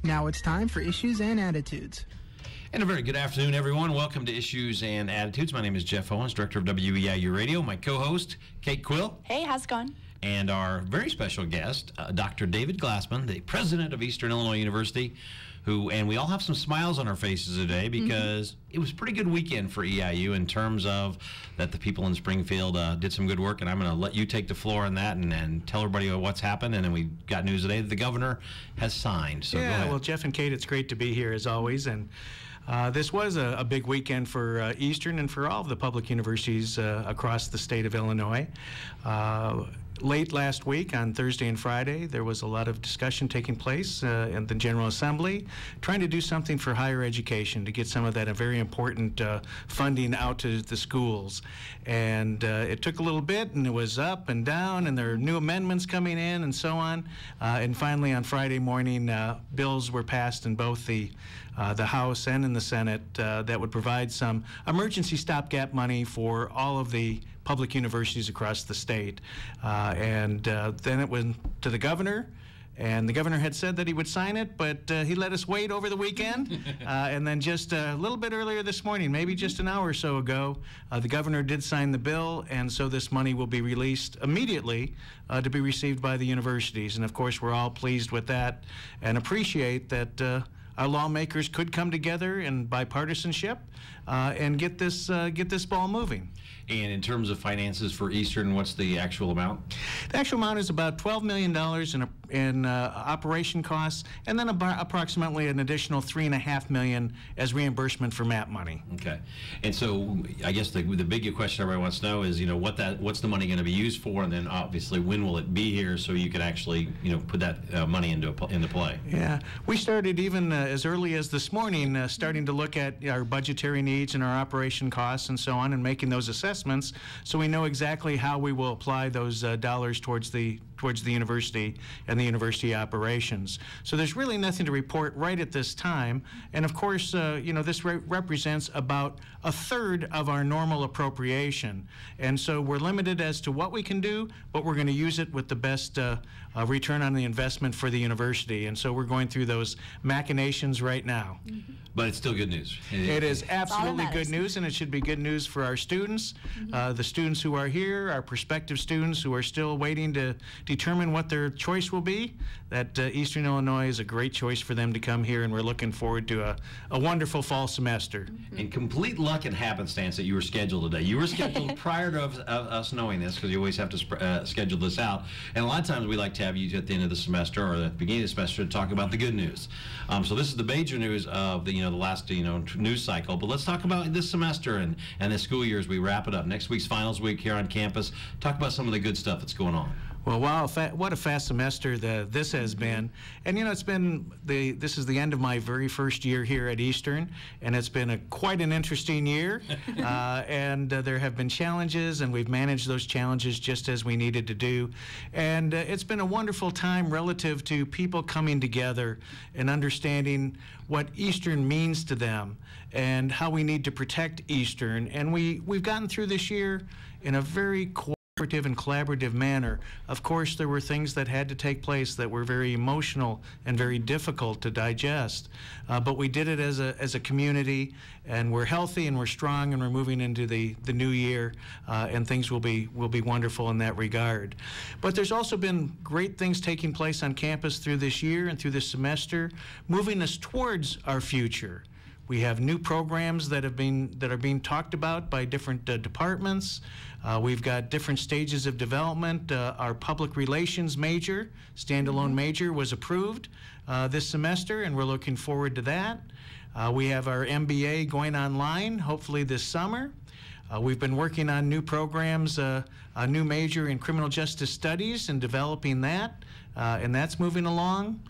Now it's time for Issues and Attitudes. And a very good afternoon, everyone. Welcome to Issues and Attitudes. My name is Jeff Owens, Director of WEIU Radio. My co-host, Kate Quill. Hey, how's it going? And our very special guest, Dr. David Glassman, the president of Eastern Illinois University, and we all have some smiles on our faces today because it was a pretty good weekend for EIU in terms of that the people in Springfield did some good work, and I'm going to let you take the floor on that and tell everybody what's happened. And then we got news today that the governor has signed. So go ahead. Well, Jeff and Kate, it's great to be here as always, and this was a big weekend for Eastern and for all of the public universities across the state of Illinois. Late last week, on Thursday and Friday, there was a lot of discussion taking place in the General Assembly, trying to do something for higher education to get some of that very important funding out to the schools. And it took a little bit, and it was up and down, and there are new amendments coming in and so on. And finally, on Friday morning, bills were passed in both the House and in the Senate that would provide some emergency stopgap money for all of the public universities across the state. And then it went to the governor, and the governor had said that he would sign it, but he let us wait over the weekend. And then just a little bit earlier this morning, maybe just an hour or so ago, the governor did sign the bill, and so this money will be released immediately to be received by the universities. And of course, we're all pleased with that and appreciate that our lawmakers could come together in bipartisanship and get this ball moving. And in terms of finances for Eastern, what's the actual amount? The actual amount is about $12 million in operation costs, and then approximately an additional $3.5 million as reimbursement for MAP money. Okay. And so I guess the big question everybody wants to know is, what's the money going to be used for, and then obviously when will it be here so you could actually, put that money into play? Yeah. We started even as early as this morning starting to look at our budgetary needs and our operation costs and so on, and making those assessments so we know exactly how we will apply those dollars towards the university and the university operations. So there's really nothing to report right at this time. And of course, this represents about a third of our normal appropriation. And so we're limited as to what we can do, but we're going to use it with the best return on the investment for the university. And so we're going through those machinations right now. But it's still good news. It is absolutely good news, and it should be good news for our students, the students who are here, our prospective students who are still waiting to determine what their choice will be, that Eastern Illinois is a great choice for them to come here, and we're looking forward to a wonderful fall semester. And complete luck and happenstance that you were scheduled today. You were scheduled prior to us knowing this, because you always have to schedule this out. And a lot of times we like to have you at the end of the semester or at the beginning of the semester to talk about the good news. So this is the major news of the last news cycle. But let's talk about this semester and the school year as we wrap it up. Next week's finals week here on campus. Talk about some of the good stuff that's going on. Well, wow, what a fast semester this has been. And it's been this is the end of my very first year here at Eastern, and it's been quite an interesting year. And there have been challenges, and we've managed those challenges just as we needed to do. And it's been a wonderful time relative to people coming together and understanding what Eastern means to them and how we need to protect Eastern. And we've gotten through this year in a very cooperative and collaborative manner. Of course, there were things that had to take place that were very emotional and very difficult to digest, but we did it as a community, and we're healthy and we're strong, and we're moving into the new year, and things will be wonderful in that regard. But there's also been great things taking place on campus through this year and through this semester, moving us towards our future. We have new programs that are being talked about by different departments. We've got different stages of development. Our public relations major, standalone major, was approved this semester, and we're looking forward to that. We have our MBA going online, hopefully this summer. We've been working on new programs, a new major in criminal justice studies, and developing that, and that's moving along.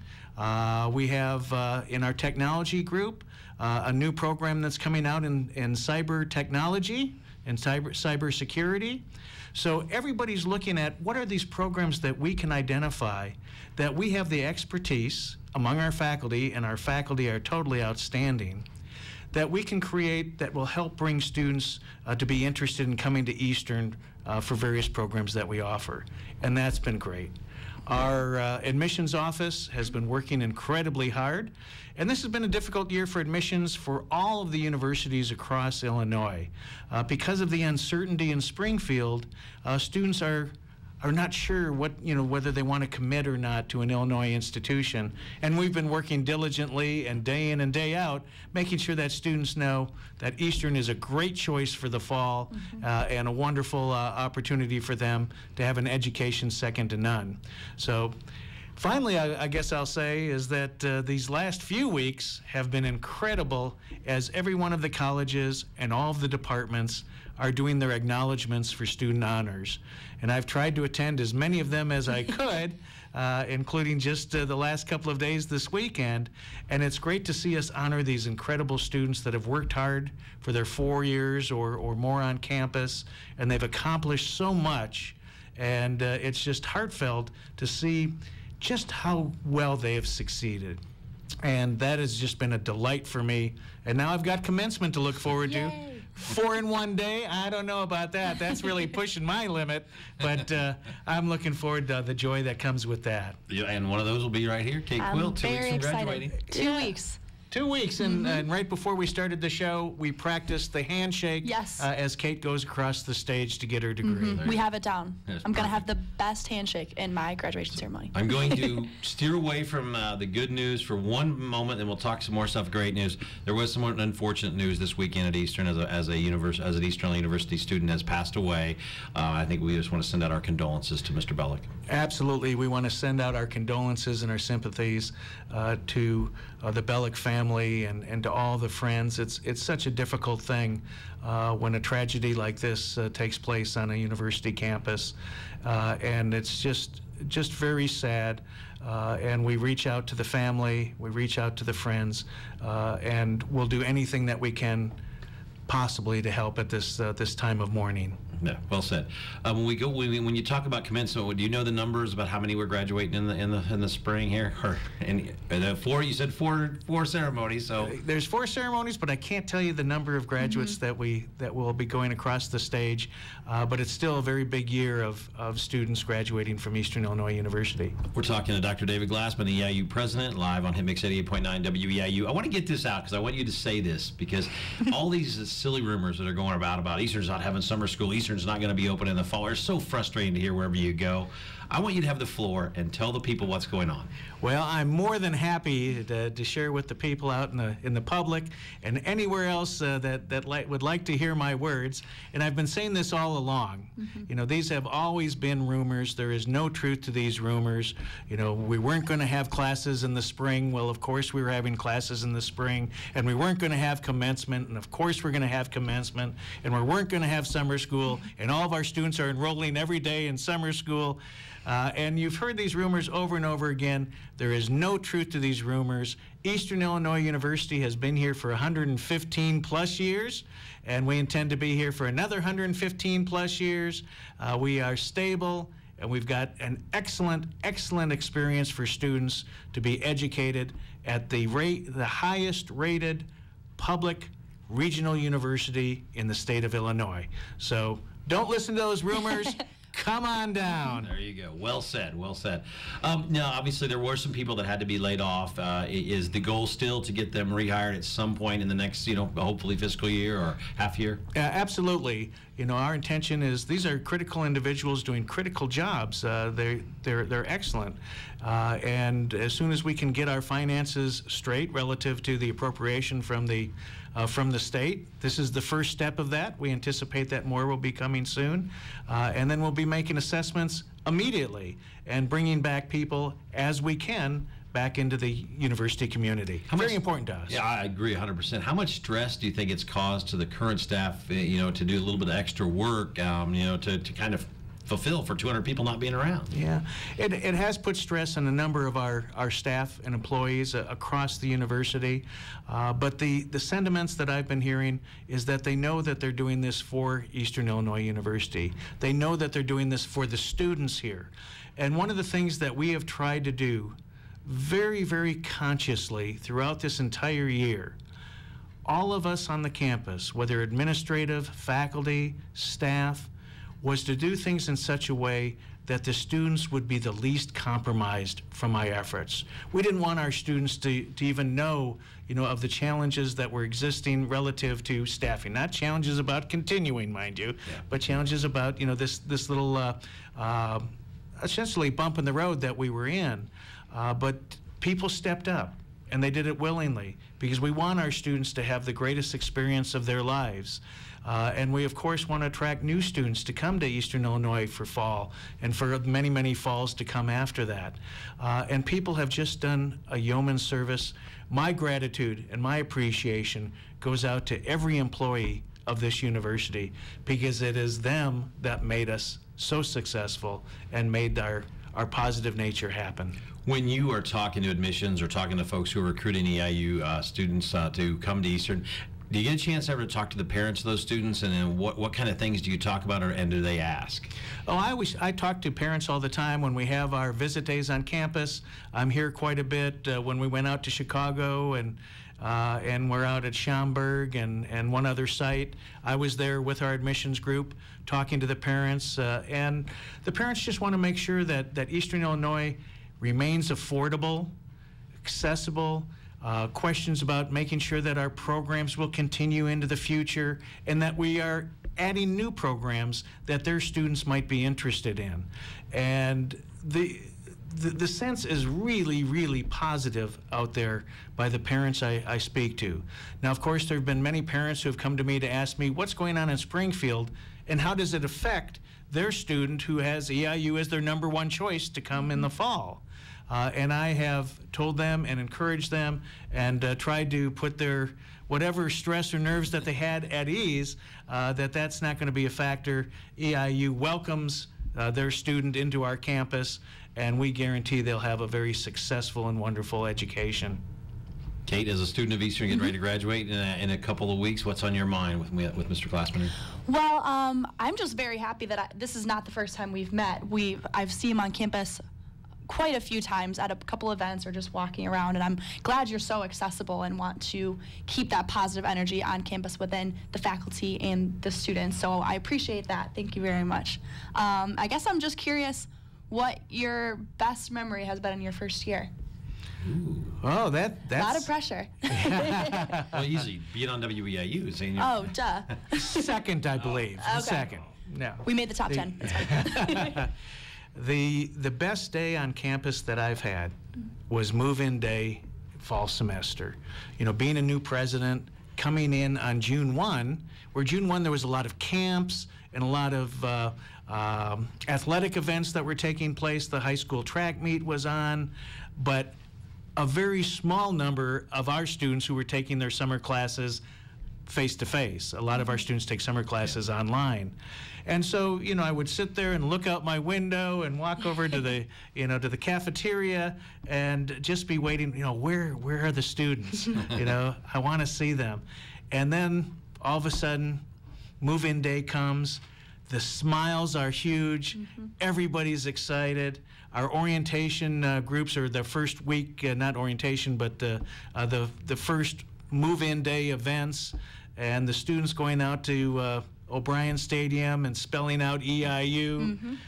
We have in our technology group a new program that's coming out in cyber technology and cyber security. So everybody's looking at what are these programs that we can identify that we have the expertise among our faculty, and our faculty are totally outstanding, that we can create that will help bring students to be interested in coming to Eastern for various programs that we offer, and that's been great. Our admissions office has been working incredibly hard, and this has been a difficult year for admissions for all of the universities across Illinois. Because of the uncertainty in Springfield, students are not sure whether they want to commit or not to an Illinois institution, and we've been working diligently and day in and day out, making sure that students know that Eastern is a great choice for the fall, and a wonderful opportunity for them to have an education second to none. So finally, I guess I'll say is that these last few weeks have been incredible, as every one of the colleges and all of the departments are doing their acknowledgments for student honors. And I've tried to attend as many of them as I could, including just the last couple of days this weekend. And it's great to see us honor these incredible students that have worked hard for their 4 years or more on campus, and they've accomplished so much. And it's just heartfelt to see just how well they have succeeded. And that has just been a delight for me. And now I've got commencement to look forward to. 4 in 1 day, I don't know about that. That's really pushing my limit, but I'm looking forward to the joy that comes with that. Yeah, and one of those will be right here, Kate Quill, 2 weeks from graduating. 2 weeks. 2 weeks, and right before we started the show, we practiced the handshake as Kate goes across the stage to get her degree. We have it down. That's I'm going to have the best handshake in my graduation ceremony. I'm going to steer away from the good news for one moment, and we'll talk some more stuff. Great news. There was some unfortunate news this weekend at Eastern, as an Eastern University student has passed away. I think we just want to send out our condolences to Mr. Bellick. Absolutely. We want to send out our condolences and our sympathies to the Bellick family and to all the friends. It's such a difficult thing when a tragedy like this takes place on a university campus, and it's just very sad. And we reach out to the family, we reach out to the friends, and we'll do anything that we can possibly to help at this time of mourning. Yeah, well said. When you talk about commencement, do you know the numbers about how many we're graduating in the spring here? Or four? You said four ceremonies. So there's 4 ceremonies, but I can't tell you the number of graduates that will be going across the stage. But it's still a very big year of students graduating from Eastern Illinois University. We're talking to Dr. David Glassman, the EIU president, live on HitMix 88.9 WEIU. I want to get this out because I want you to say this, because all these silly rumors that are going about Eastern's not having summer school, Eastern's not going to be open in the fall, are so frustrating to hear wherever you go. I want you to have the floor and tell the people what's going on. Well, I'm more than happy to share with the people out in the public and anywhere else that would like to hear my words. And I've been saying this all along. You know, these have always been rumors. There is no truth to these rumors. You know, we weren't going to have classes in the spring. Well, of course we were having classes in the spring. And we weren't going to have commencement. And of course we're going to have commencement. And we weren't going to have summer school. And all of our students are enrolling every day in summer school. And you've heard these rumors over and over again. There is no truth to these rumors. Eastern Illinois University has been here for 115 plus years, and we intend to be here for another 115 plus years. We are stable, and we've got an excellent experience for students to be educated at the highest rated public regional university in the state of Illinois. So don't listen to those rumors. Come on down. There you go. Well said. Well said. Now, obviously, there were some people that had to be laid off. Is the goal still to get them rehired at some point in the next, hopefully fiscal year or half year? Absolutely. Our intention is these are critical individuals doing critical jobs. They're excellent. And as soon as we can get our finances straight relative to the appropriation from the state, this is the first step of that. We anticipate that more will be coming soon. And then we'll be making assessments immediately and bringing back people as we can back into the university community. Very important to us. Yeah, I agree 100%. How much stress do you think it's caused to the current staff, to do a little bit of extra work, to kind of fulfill for 200 people not being around? Yeah, it has put stress on a number of our staff and employees across the university, but the sentiments that I've been hearing is that they know that they're doing this for Eastern Illinois University. They know that they're doing this for the students here. And one of the things that we have tried to do very, very consciously throughout this entire year, all of us on the campus, whether administrative, faculty, staff, was to do things in such a way that the students would be the least compromised from my efforts. We didn't want our students to even know, of the challenges that were existing relative to staffing. Not challenges about continuing, mind you, but challenges about, this little essentially bump in the road that we were in. But people stepped up, and they did it willingly, because we want our students to have the greatest experience of their lives. And we, of course, want to attract new students to come to Eastern Illinois for fall and for many, many falls to come after that. And people have just done a yeoman's service. My gratitude and my appreciation goes out to every employee of this university, because it is them that made us so successful and made our positive nature happen. When you are talking to admissions or talking to folks who are recruiting EIU students to come to Eastern, do you get a chance ever to talk to the parents of those students, and then what kind of things do you talk about, and do they ask? Oh, I talk to parents all the time when we have our visit days on campus. I'm here quite a bit when we went out to Chicago, and we're out at Schaumburg and one other site. I was there with our admissions group talking to the parents, and the parents just want to make sure that Eastern Illinois remains affordable, accessible, questions about making sure that our programs will continue into the future, and that we are adding new programs that their students might be interested in. And the sense is really, really positive out there by the parents I speak to. Now, of course, there have been many parents who have come to me to ask me what's going on in Springfield and how does it affect their student who has EIU as their #1 choice to come in the fall. And I have told them and encouraged them and tried to put their whatever stress or nerves that they had at ease, that's not going to be a factor. EIU welcomes their student into our campus, and we guarantee they'll have a very successful and wonderful education. Kate, as a student of Eastern getting ready to graduate in a couple of weeks, what's on your mind with Mr. Glassman? Well, I'm just very happy that this is not the first time we've met. I've seen him on campus quite a few times at a couple events or just walking around, and I'm glad you're so accessible and want to keep that positive energy on campus within the faculty and the students. So I appreciate that. Thank you very much. I guess I'm just curious what your best memory has been in your first year. Ooh. Oh, that's a lot of pressure. Well, easy. Being on WEIU. Oh, duh. Second, I believe. Okay. Second. No. We made the top 10. That's fine. The best day on campus that I've had was move-in day, fall semester. Being a new president, coming in on June 1, where June 1 there was a lot of camps and a lot of athletic events that were taking place. The high school track meet was on, but a very small number of our students who were taking their summer classes face-to-face. A lot of our students take summer classes online. And so, I would sit there and look out my window and walk over to the, to the cafeteria and just be waiting, where are the students? I want to see them. And then all of a sudden, move-in day comes. The smiles are huge. Everybody's excited. Our orientation groups are the first week, not orientation, but the first move-in day events, and the students going out to O'Brien Stadium and spelling out EIU.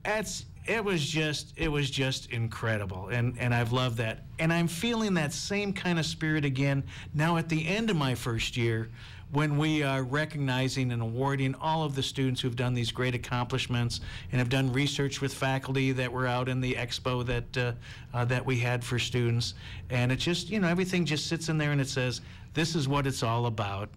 It was just incredible, and I've loved that. And I'm feeling that same kind of spirit again now at the end of my first year, when we are recognizing and awarding all of the students who've done these great accomplishments and have done research with faculty that were out in the expo that we had for students. And it just, everything just sits in there and it says, this is what it's all about.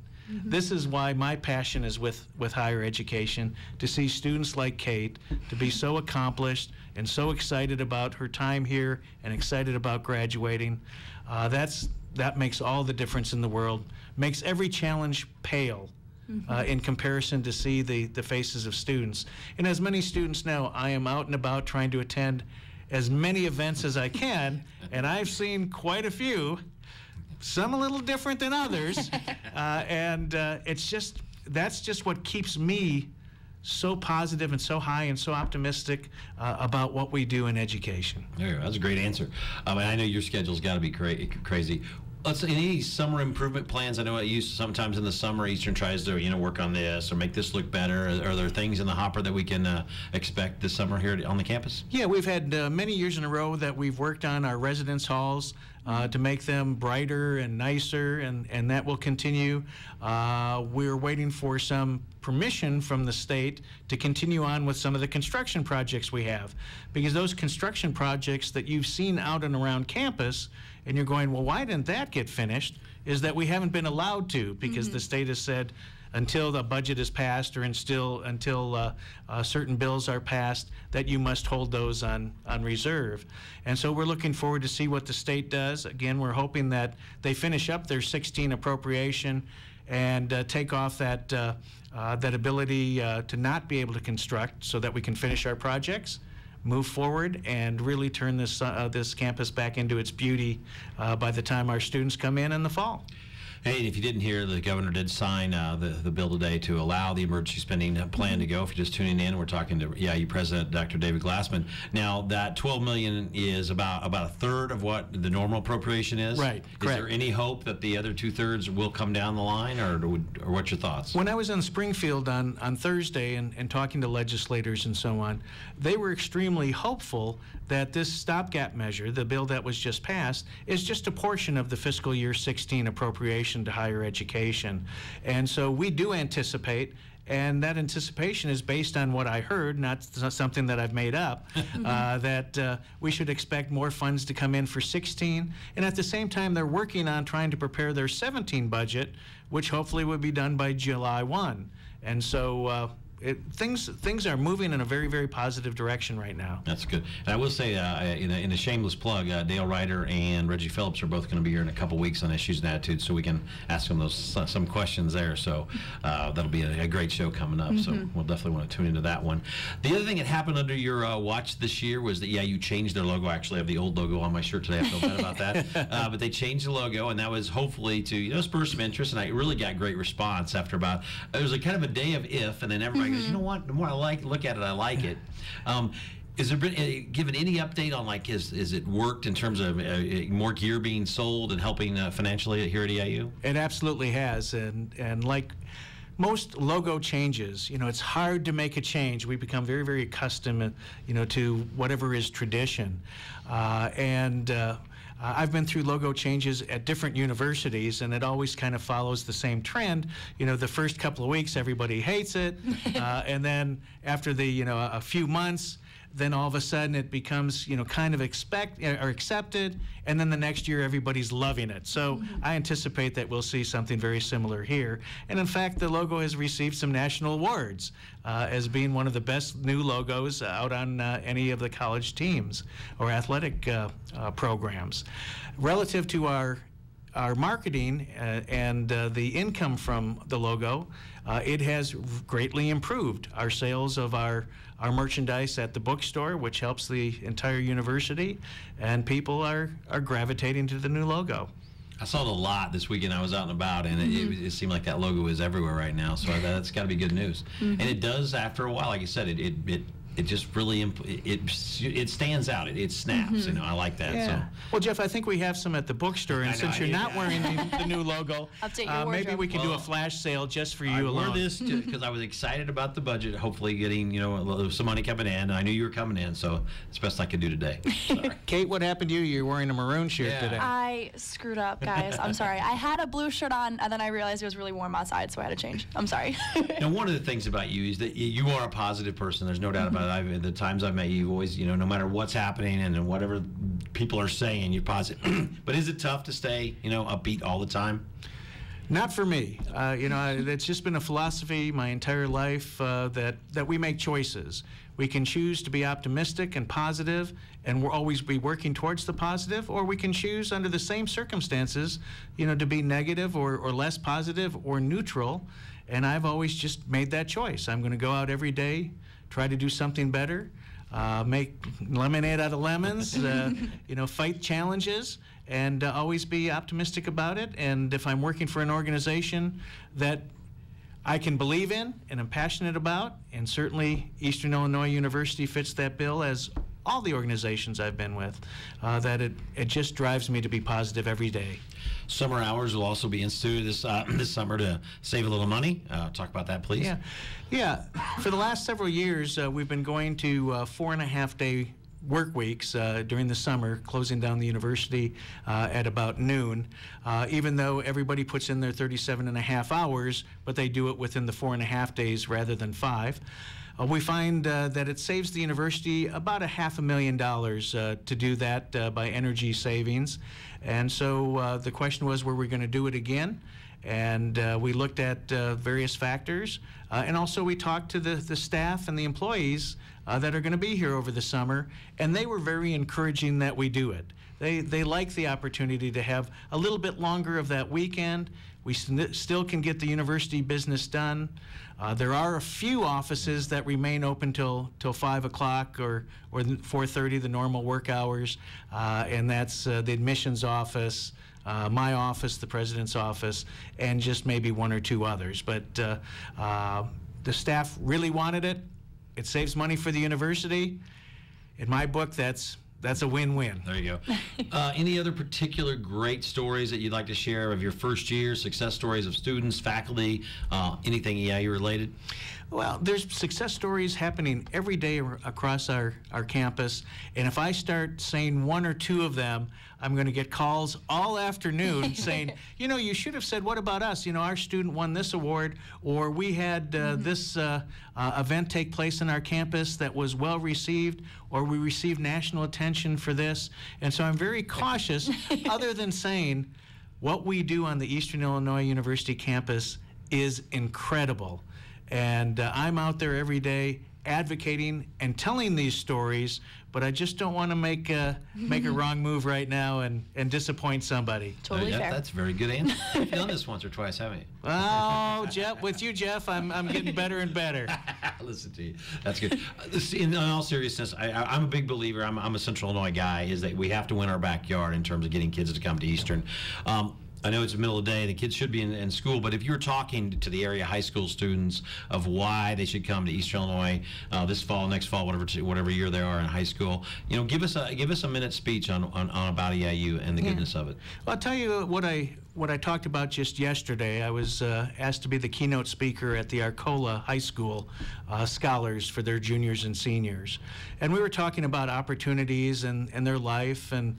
This is why my passion is with higher education, to see students like Kate, to be so accomplished and so excited about her time here and excited about graduating. That makes all the difference in the world, makes every challenge pale in comparison to see the faces of students. And as many students know, I am out and about trying to attend as many events as I can, and I've seen quite a few, some a little different than others, and that's just what keeps me so positive and so high and so optimistic about what we do in education. Yeah, that's a great answer. I know your schedule's got to be crazy. Any summer improvement plans? I know sometimes in the summer Eastern tries to work on this or make this look better. Are there things in the hopper that we can expect this summer here on the campus? Yeah, we've had many years in a row that we've worked on our residence halls to make them brighter and nicer, and that will continue. We're waiting for some permission from the state to continue on with some of the construction projects we have, because those construction projects that you've seen out and around campus and you're going, well, why didn't that get finished, is that we haven't been allowed to, because the state has said until the budget is passed or until certain bills are passed, that you must hold those on reserve. And so we're looking forward to see what the state does. Again, we're hoping that they finish up their 16 appropriation and take off that ability to not be able to construct, so that we can finish our projects, move forward, and really turn this campus back into its beauty by the time our students come in the fall. Hey, if you didn't hear, the governor did sign the bill today to allow the emergency spending plan to go. If you're just tuning in, we're talking to EIU President Dr. David Glassman. Now, that $12 million is about a third of what the normal appropriation is. Right. Is correct. there any hope that the other 2/3 will come down the line, or what's your thoughts? When I was in Springfield on Thursday and talking to legislators and so on, they were extremely hopeful that this stopgap measure, the bill that was just passed, is just a portion of the fiscal year 16 appropriation to higher education. And so we do anticipate, and that anticipation is based on what I heard, not something that I've made up, that we should expect more funds to come in for 16. And at the same time, they're working on trying to prepare their 17 budget, which hopefully will be done by July 1. And so things are moving in a very, very positive direction right now. That's good. And I will say, in a shameless plug, Dale Ryder and Reggie Phillips are both going to be here in a couple weeks on Issues and Attitudes, so we can ask them some questions there. So that'll be a great show coming up. So we'll definitely want to tune into that one. The other thing that happened under your watch this year was that EIU changed their logo. Actually, I have the old logo on my shirt today. I feel bad about that. But they changed the logo, and that was hopefully to spur some interest. And I really got great response after about it was a kind of a day of if, and then everybody goes, you know what? The more I look at it, I like it. Is there been given any update on is it worked in terms of more gear being sold and helping financially here at EIU? It absolutely has, and like most logo changes, it's hard to make a change. We become very, very accustomed, to whatever is tradition, I've been through logo changes at different universities, and it always kind of follows the same trend. The first couple of weeks, everybody hates it, and then after a few months, then all of a sudden it becomes, kind of accepted, and then the next year everybody's loving it. So I anticipate that we'll see something very similar here. And in fact, the logo has received some national awards as being one of the best new logos out on any of the college teams or athletic programs. Relative to our marketing and the income from the logo, it has greatly improved. Our sales of our merchandise at the bookstore, which helps the entire university, and people are gravitating to the new logo. I saw it a lot this weekend. I was out and about, and it seemed like that logo is everywhere right now. So that's got to be good news. And it does, after a while, like you said, it just really it stands out. It snaps. I like that. Yeah. So. Well, Jeff, I think we have some at the bookstore, and since you're not wearing the new logo, update your wardrobe. Maybe we can do a flash sale just for you I alone. wore this because I was excited about the budget, hopefully getting some money coming in. I knew you were coming in, so it's the best I could do today. Sorry. Kate, what happened to you? You're wearing a maroon shirt today. I screwed up, guys. I'm sorry. I had a blue shirt on, and then I realized it was really warm outside, so I had to change. I'm sorry. Now, one of the things about you is that you are a positive person. There's no doubt about it. The times I've met you, always, no matter what's happening and whatever people are saying, you're positive. But is it tough to stay, upbeat all the time? Not for me. It's just been a philosophy my entire life that we make choices. We can choose to be optimistic and positive, and we'll always be working towards the positive, or we can choose under the same circumstances, to be negative or less positive or neutral. And I've always just made that choice. I'm going to go out every day, try to do something better, make lemonade out of lemons, fight challenges, and always be optimistic about it. And if I'm working for an organization that I can believe in and I'm passionate about, and certainly Eastern Illinois University fits that bill, as all the organizations I've been with, that it just drives me to be positive every day. Summer hours will also be instituted this summer to save a little money. Talk about that, please. Yeah. For the last several years, we've been going to 4.5-day work weeks during the summer, closing down the university at about noon, even though everybody puts in their 37.5 hours, but they do it within the 4.5 days rather than 5. We find that it saves the university about $500,000 to do that by energy savings. And so the question was, were we going to do it again? And we looked at various factors, and also we talked to the staff and the employees that are going to be here over the summer, and they were very encouraging that we do it. They like the opportunity to have a little bit longer of that weekend. We still can get the university business done. There are a few offices that remain open till 5 o'clock or 4:30, the normal work hours, and that's the admissions office, my office, the president's office, and just maybe 1 or 2 others. But the staff really wanted it. It saves money for the university. In my book, that's a win-win. There you go. Any other particular great stories that you'd like to share of your first year, success stories of students, faculty, anything EIU related? Well, there's success stories happening every day across our campus, and if I start saying 1 or 2 of them, I'm going to get calls all afternoon saying, you should have said, what about us? Our student won this award, or we had this event take place in our campus that was well received, or we received national attention for this. And so I'm very cautious, other than saying what we do on the Eastern Illinois University campus is incredible. And I'm out there every day advocating and telling these stories, but I just don't want to make a wrong move right now and disappoint somebody. Totally fair. That's a very good answer. You've done this once or twice, haven't you? Oh, Jeff, with you, Jeff, I'm getting better and better. Listen to you. That's good. In all seriousness, I'm a big believer. I'm a Central Illinois guy. Is that we have to win our backyard in terms of getting kids to come to Eastern. I know it's the middle of the day, the kids should be in school, but if you're talking to the area high school students of why they should come to Eastern Illinois this fall, next fall, whatever year they are in high school, give us a minute speech on about EIU and the goodness of it. Well, I'll tell you what I talked about just yesterday. I was asked to be the keynote speaker at the Arcola High School Scholars for their juniors and seniors. And we were talking about opportunities and their life and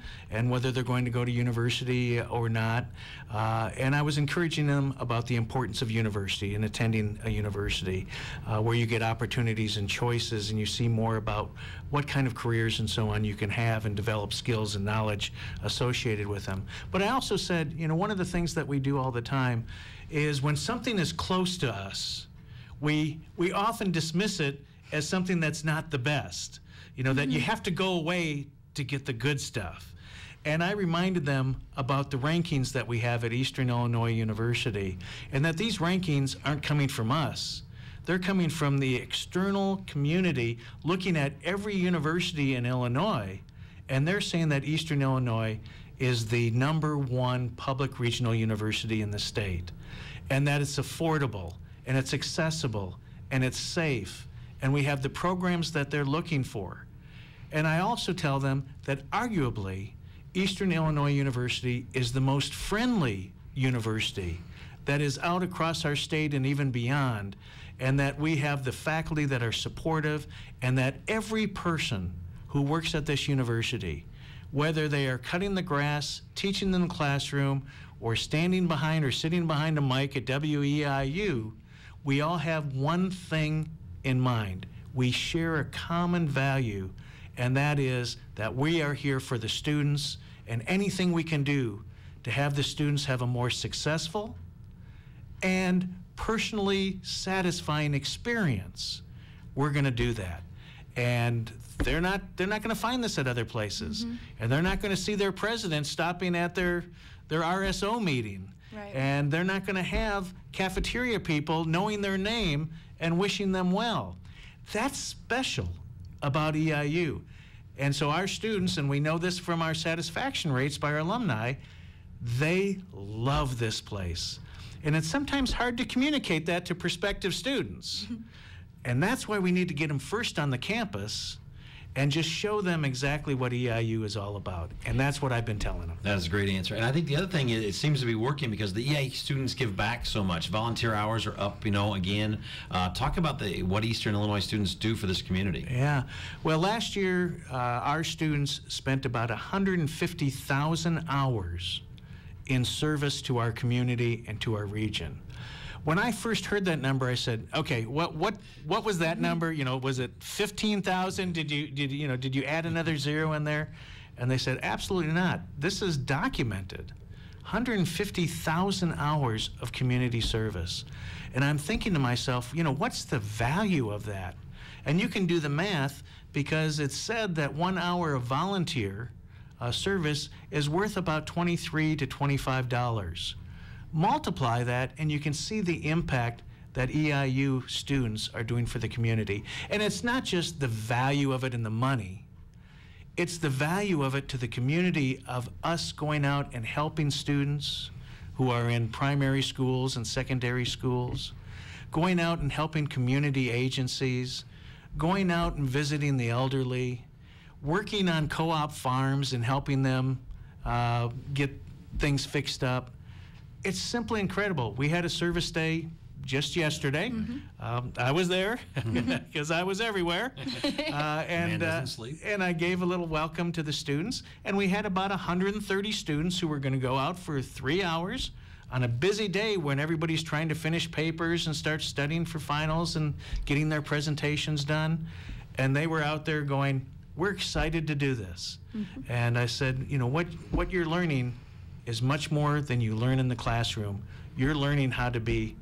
whether they're going to go to university or not. And I was encouraging them about the importance of university and attending a university where you get opportunities and choices and you see more about what kind of careers and so on you can have and develop skills and knowledge associated with them. But I also said, one of the things that we do all the time is when something is close to us, we often dismiss it as something that's not the best, that you have to go away to get the good stuff. And I reminded them about the rankings that we have at Eastern Illinois University, and that these rankings aren't coming from us. They're coming from the external community looking at every university in Illinois, and they're saying that Eastern Illinois is the #1 public regional university in the state, and that it's affordable, and it's accessible, and it's safe, and we have the programs that they're looking for. And I also tell them that arguably Eastern Illinois University is the most friendly university that is out across our state and even beyond, and that we have the faculty that are supportive, and that every person who works at this university, whether they are cutting the grass, teaching in the classroom, or standing behind or sitting behind a mic at WEIU, we all have one thing in mind. We share a common value, and that is that we are here for the students, and anything we can do to have the students have a more successful and personally satisfying experience, we're going to do that. And they're not going to find this at other places, and they're not going to see their president stopping at their RSO meeting, right. And they're not going to have cafeteria people knowing their name and wishing them well. That's special about EIU. And so our students, and we know this from our satisfaction rates by our alumni, they love this place. And it's sometimes hard to communicate that to prospective students. And that's why we need to get them first on the campus, and just show them exactly what EIU is all about. And that's what I've been telling them. That's a great answer. And I think the other thing is it seems to be working because the EIU students give back so much. Volunteer hours are up, again. Talk about what Eastern Illinois students do for this community. Yeah. Well, last year, our students spent about 150,000 hours in service to our community and to our region. When I first heard that number, I said, "Okay, what was that number? Was it 15,000? Did you add another zero in there?" And they said, "Absolutely not. This is documented. 150,000 hours of community service." And I'm thinking to myself, what's the value of that? And you can do the math because it's said that 1 hour of volunteer service is worth about $23 to $25. Multiply that, and you can see the impact that EIU students are doing for the community. And it's not just the value of it in the money. It's the value of it to the community of us going out and helping students who are in primary schools and secondary schools, going out and helping community agencies, going out and visiting the elderly, working on co-op farms and helping them get things fixed up. It's simply incredible. We had a service day just yesterday. I was there because I was everywhere. Man doesn't sleep. And I gave a little welcome to the students. And we had about 130 students who were going to go out for 3 hours on a busy day when everybody's trying to finish papers and start studying for finals and getting their presentations done. And they were out there going, "We're excited to do this." And I said, what you're learning is much more than you learn in the classroom. You're learning how to be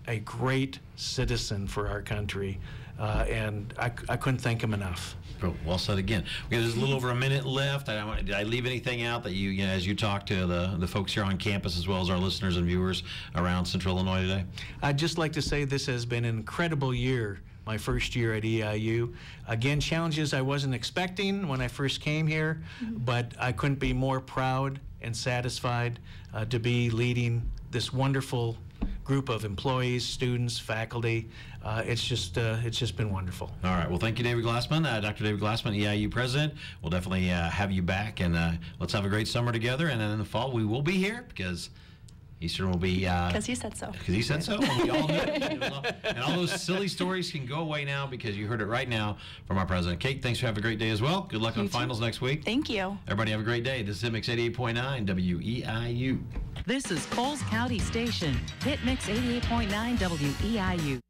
a great citizen for our country, and I couldn't thank him enough. Well said again. We have just a little over a minute left. Did I leave anything out that as you talk to the folks here on campus as well as our listeners and viewers around Central Illinois today? I'd just like to say this has been an incredible year, my first year at EIU. Again, challenges I wasn't expecting when I first came here, but I couldn't be more proud and satisfied to be leading this wonderful group of employees, students, faculty. It's just been wonderful. All right. Well, thank you, David Glassman, Dr. David Glassman, EIU president. We'll definitely have you back, and let's have a great summer together. And then in the fall, we will be here because Eastern will be... Because he said so. Because he said so. We all knew it. And all those silly stories can go away now because you heard it right now from our president. Kate, thanks for having a great day as well. Good luck on finals next week. Thank you. Everybody have a great day. This is Hitmix 88.9 WEIU. This is Coles County Station, Hitmix 88.9 WEIU.